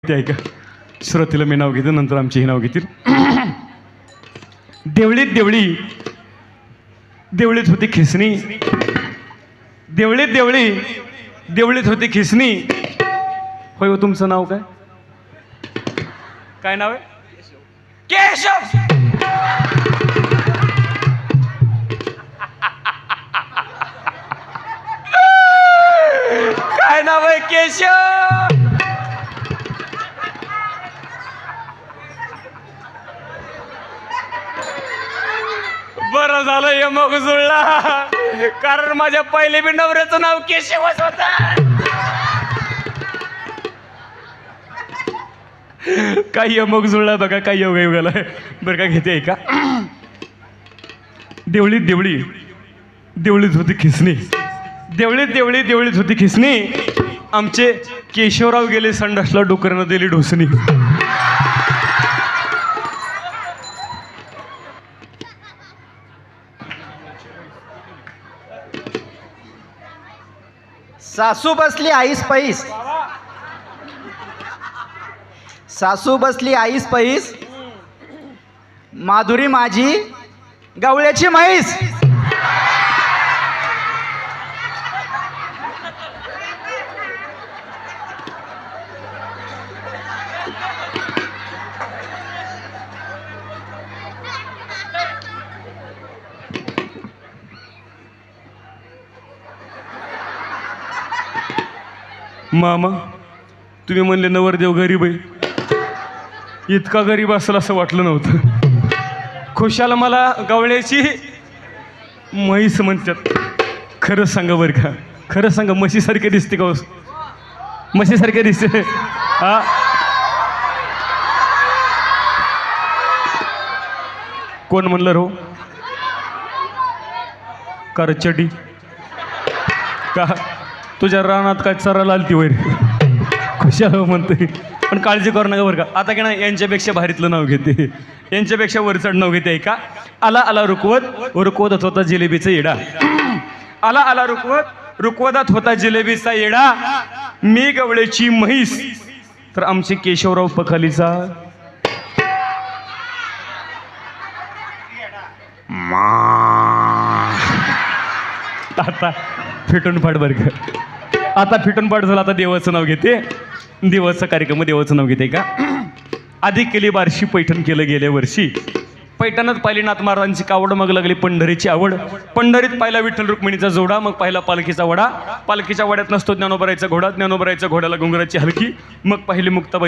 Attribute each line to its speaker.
Speaker 1: ते ऐका. सुरुवातीला मी नाव घेतो, नंतर आमचेही नाव घेतील. देवळीत देवळी देवळीत होती खिसणी, देवळीत देवळी देवळीत होती खिसणी. होय हो, तुमचं नाव काय? काय नाव आहे? केशव. काय नाव आहे? केशव. बरं झालं हे मग जुळला, कारण माझ्या पहिले बी नवऱ्याचं नाव केशवच होतं. काही मग जुळला बघा, काही योगा योगाला. बरं का, घेते का? देवळीत देवळी देवळीत होती खिसणी, देवळीत देवळी देवळीत होती खिसणी. आमचे केशवराव गेले संडासला, डोकरानं दिली ढोसणी.
Speaker 2: सासू बसली आईस पैस, सासू बसली आईस पैस, माधुरी माझी गवळ्याची म्हैस.
Speaker 1: मामा, तुम्ही म्हणले नवरदेव गरीब आहे, इतका गरीब असेल असं वाटलं नव्हतं. खुशाला मला गवळ्याची म्हैस म्हणतात. खरं सांगा बरं का, खरं सांगा, म्हशीसारखे दिसते का? म्हशीसारखे दिसते हा? कोण म्हणलं रो? करचडी का? तुझ्या रानात काय चरायला आलती वैर? खुशाला म्हणते. पण काळजी करू नका बरं का. आता की नाही, यांच्यापेक्षा भारीतलं नाव घेते, यांच्यापेक्षा वरचढ नाव घेते. का? आला आला रुकवत, रुकवत होता जिलेबीचा येडा. आला आला रुकवत, रुकवतात होता जिलेबीचा येडा. मी गवळ्याची म्हैस, तर आमचे केशवराव पखालीचा आता फिटून पाड बरं का. आता फिटून पाड झालं. आता देवाचं नाव घेते, देवाचा कार्यक्रम, देवाचं नाव घेते का? आधी केली बारशी, पैठण केलं गेल्या वर्षी. पैठणात पाहिली नाथ महाराजांची कावड, मग लागली पंढरीची आवड. पंढरीत पाहिला विठ्ठल रुक्मिणीचा जोडा, मग पाहिला पालखीचा वडा. पालखीच्या वड्यात नसतो ज्ञानोबरायचा घोडा, ज्ञानोबरायच्या घोड्याला घुंगराची हलकी. मग पाहिली मुक्ताबाई